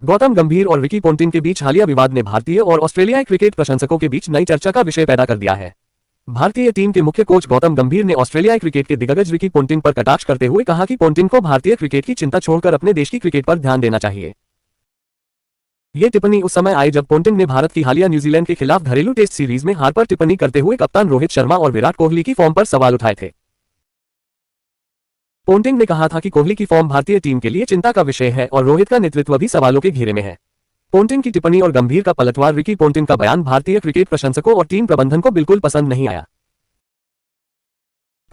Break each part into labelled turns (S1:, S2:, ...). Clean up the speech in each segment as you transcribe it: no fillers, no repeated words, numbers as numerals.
S1: गौतम गंभीर और Ricky Ponting के बीच हालिया विवाद ने भारतीय और ऑस्ट्रेलियाई क्रिकेट प्रशंसकों के बीच नई चर्चा का विषय पैदा कर दिया है। भारतीय टीम के मुख्य कोच गौतम गंभीर ने ऑस्ट्रेलियाई क्रिकेट के दिग्गज रिकी पोंटिंग पर कटाक्ष करते हुए कहा कि पोंटिंग को भारतीय क्रिकेट की चिंता छोड़कर अपने देश की क्रिकेट पर ध्यान देना चाहिए। ये टिप्पणी उस समय आई जब पोंटिंग ने भारत की हालिया न्यूजीलैंड के खिलाफ घरेलू टेस्ट सीरीज में हार पर टिप्पणी करते हुए कप्तान रोहित शर्मा और विराट कोहली की फॉर्म पर सवाल उठाए थे। पोंटिंग ने कहा था कि कोहली की फॉर्म भारतीय टीम के लिए चिंता का विषय है और रोहित का नेतृत्व भी सवालों के घेरे में है। पोंटिंग की टिप्पणी और गंभीर का पलटवार रिकी पोंटिंग का बयान भारतीय क्रिकेट प्रशंसकों और टीम प्रबंधन को बिल्कुल पसंद नहीं आया।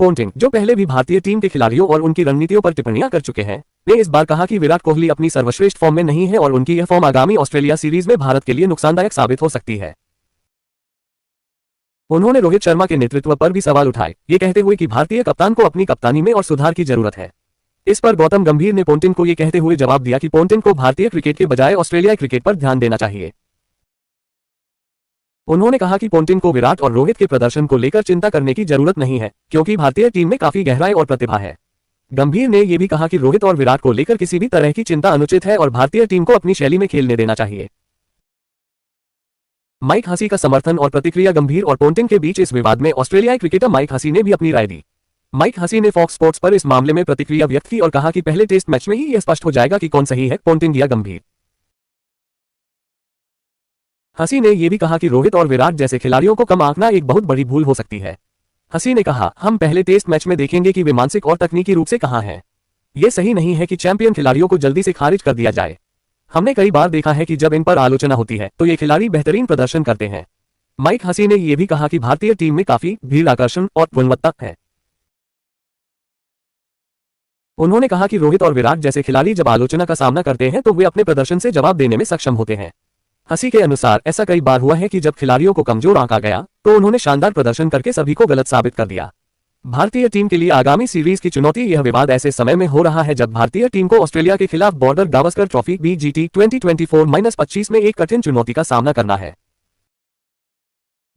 S1: पोंटिंग, जो पहले भी भारतीय टीम के खिलाड़ियों और उनकी रणनीतियों पर टिप्पणियां कर चुके हैं, ने इस बार कहा कि विराट कोहली अपनी सर्वश्रेष्ठ फॉर्म में नहीं है और उनकी यह फॉर्म आगामी ऑस्ट्रेलिया सीरीज में भारत के लिए नुकसानदायक साबित हो सकती है। उन्होंने रोहित शर्मा के नेतृत्व पर भी सवाल उठाए, ये कहते हुए कि भारतीय कप्तान को अपनी कप्तानी में और सुधार की जरूरत है। इस पर गौतम गंभीर ने पोंटिंग को ये कहते हुए जवाब दिया कि पोंटिंग को भारतीय क्रिकेट के बजाय ऑस्ट्रेलियाई क्रिकेट पर ध्यान देना चाहिए। उन्होंने कहा कि पोंटिंग को विराट और रोहित के प्रदर्शन को लेकर चिंता करने की जरूरत नहीं है, क्योंकि भारतीय टीम में काफी गहराई और प्रतिभा है। गंभीर ने यह भी कहा कि रोहित और विराट को लेकर किसी भी तरह की चिंता अनुचित है और भारतीय टीम को अपनी शैली में खेलने देना चाहिए। माइक हसी का समर्थन और प्रतिक्रिया। गंभीर और पोंटिंग के बीच इस विवाद में ऑस्ट्रेलियाई क्रिकेटर माइक हसी ने भी अपनी राय दी। माइक हसी ने फॉक्स स्पोर्ट्स पर इस मामले में प्रतिक्रिया व्यक्त की और कहा कि पहले टेस्ट मैच में ही यह स्पष्ट हो जाएगा कि कौन सही है, पोंटिंग या गंभीर। हसी ने यह भी कहा कि रोहित और विराट जैसे खिलाड़ियों को कम आंकना एक बहुत बड़ी भूल हो सकती है। हसी ने कहा, हम पहले टेस्ट मैच में देखेंगे कि वे मानसिक और तकनीकी रूप से कहां हैं। यह सही नहीं है कि चैंपियन खिलाड़ियों को जल्दी से खारिज कर दिया जाए। हमने कई बार देखा है कि जब इन पर आलोचना होती है तो ये खिलाड़ी बेहतरीन प्रदर्शन करते हैं। माइक हसी ने यह भी कहा कि भारतीय टीम में काफी भीड़, आकर्षण और गुणवत्ता है। उन्होंने कहा कि रोहित और विराट जैसे खिलाड़ी जब आलोचना का सामना करते हैं तो वे अपने प्रदर्शन से जवाब देने में सक्षम होते हैं। हसी के अनुसार ऐसा कई बार हुआ है कि जब खिलाड़ियों को कमजोर आंका गया तो उन्होंने शानदार प्रदर्शन करके सभी को गलत साबित कर दिया। भारतीय टीम के लिए आगामी सीरीज की चुनौती। यह विवाद ऐसे समय में हो रहा है जब भारतीय टीम को ऑस्ट्रेलिया के खिलाफ बॉर्डर गावस्कर ट्रॉफी BGT 2024-25 में एक कठिन चुनौती का सामना करना है।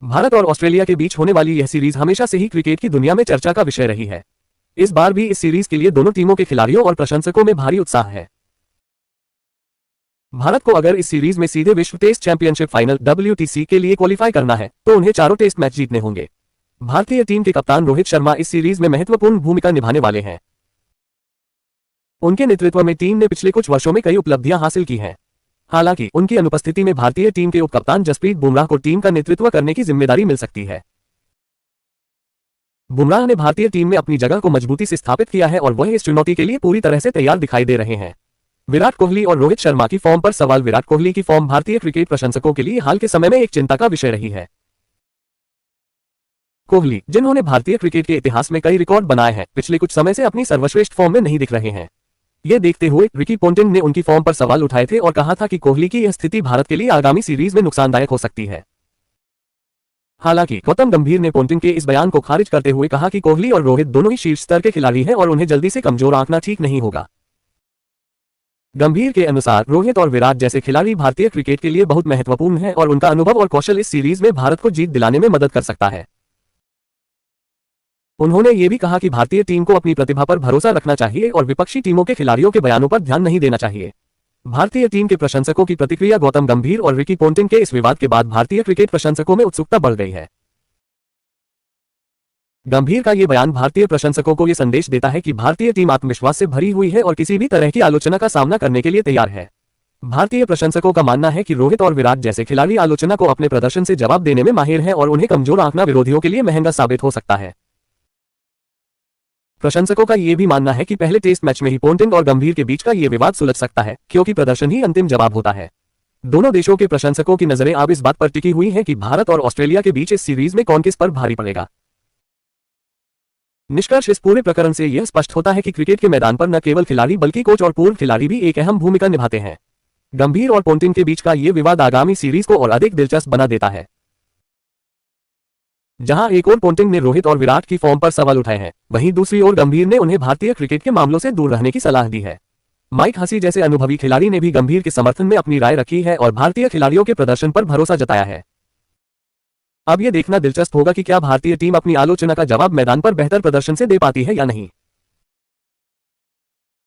S1: भारत और ऑस्ट्रेलिया के बीच होने वाली यह सीरीज हमेशा से ही क्रिकेट की दुनिया में चर्चा का विषय रही है। इस बार भी इस सीरीज के लिए दोनों टीमों के खिलाड़ियों और प्रशंसकों में भारी उत्साह है। भारत को अगर इस सीरीज में सीधे विश्व टेस्ट चैंपियनशिप फाइनल WTC के लिए क्वालिफाई करना है तो उन्हें चारों टेस्ट मैच जीतने होंगे। भारतीय टीम के कप्तान रोहित शर्मा इस सीरीज में महत्वपूर्ण भूमिका निभाने वाले हैं। उनके नेतृत्व में टीम ने पिछले कुछ वर्षों में कई उपलब्धियां हासिल की हैं। हालांकि उनकी अनुपस्थिति में भारतीय टीम के उपकप्तान जसप्रीत बुमराह को टीम का नेतृत्व करने की जिम्मेदारी मिल सकती है। बुमराह ने भारतीय टीम में अपनी जगह को मजबूती से स्थापित किया है और वह इस चुनौती के लिए पूरी तरह से तैयार दिखाई दे रहे हैं। विराट कोहली और रोहित शर्मा की फॉर्म पर सवाल। विराट कोहली की फॉर्म भारतीय क्रिकेट प्रशंसकों के लिए हाल के समय में एक चिंता का विषय रही है। कोहली, जिन्होंने भारतीय क्रिकेट के इतिहास में कई रिकॉर्ड बनाए हैं, पिछले कुछ समय से अपनी सर्वश्रेष्ठ फॉर्म में नहीं दिख रहे हैं। ये देखते हुए रिकी पोंटिंग ने उनकी फॉर्म पर सवाल उठाए थे और कहा था कि कोहली की यह स्थिति भारत के लिए आगामी सीरीज में नुकसानदायक हो सकती है। हालांकि गौतम गंभीर ने पोंटिंग के इस बयान को खारिज करते हुए कहा कि कोहली और रोहित दोनों ही शीर्ष स्तर के खिलाड़ी हैं और उन्हें जल्दी से कमजोर आंकना ठीक नहीं होगा। गंभीर के अनुसार रोहित और विराट जैसे खिलाड़ी भारतीय क्रिकेट के लिए बहुत महत्वपूर्ण हैं और उनका अनुभव और कौशल इस सीरीज में भारत को जीत दिलाने में मदद कर सकता है। उन्होंने ये भी कहा कि भारतीय टीम को अपनी प्रतिभा पर भरोसा रखना चाहिए और विपक्षी टीमों के खिलाड़ियों के बयानों पर ध्यान नहीं देना चाहिए। भारतीय टीम के प्रशंसकों की प्रतिक्रिया। गौतम गंभीर और रिकी पोंटिंग के इस विवाद के बाद भारतीय क्रिकेट प्रशंसकों में उत्सुकता बढ़ गई है। गंभीर का ये बयान भारतीय प्रशंसकों को ये संदेश देता है कि भारतीय टीम आत्मविश्वास से भरी हुई है और किसी भी तरह की आलोचना का सामना करने के लिए तैयार है। भारतीय प्रशंसकों का मानना है कि रोहित और विराट जैसे खिलाड़ी आलोचना को अपने प्रदर्शन से जवाब देने में माहिर हैं और उन्हें कमजोर आंकना विरोधियों के लिए महंगा साबित हो सकता है। प्रशंसकों का यह भी मानना है कि पहले टेस्ट मैच में ही पोंटिंग और गंभीर के बीच का यह विवाद सुलझ सकता है, क्योंकि प्रदर्शन ही अंतिम जवाब होता है। दोनों देशों के प्रशंसकों की नजरें अब इस बात पर टिकी हुई हैं कि भारत और ऑस्ट्रेलिया के बीच इस सीरीज में कौन किस पर भारी पड़ेगा। निष्कर्ष इस पूरे प्रकरण से यह स्पष्ट होता है कि क्रिकेट के मैदान पर न केवल खिलाड़ी बल्कि कोच और पूर्व खिलाड़ी भी एक अहम भूमिका निभाते हैं। गंभीर और पोंटिंग के बीच का यह विवाद आगामी सीरीज को और अधिक दिलचस्प बना देता है। जहां एक ओर पोंटिंग ने रोहित और विराट की फॉर्म पर सवाल उठाए हैं, वहीं दूसरी ओर गंभीर ने उन्हें भारतीय क्रिकेट के मामलों से दूर रहने की सलाह दी है। माइक हसी जैसे अनुभवी खिलाड़ी ने भी गंभीर के समर्थन में अपनी राय रखी है और भारतीय खिलाड़ियों के प्रदर्शन पर भरोसा जताया है। अब यह देखना दिलचस्प होगा कि क्या भारतीय टीम अपनी आलोचना का जवाब मैदान पर बेहतर प्रदर्शन से दे पाती है या नहीं।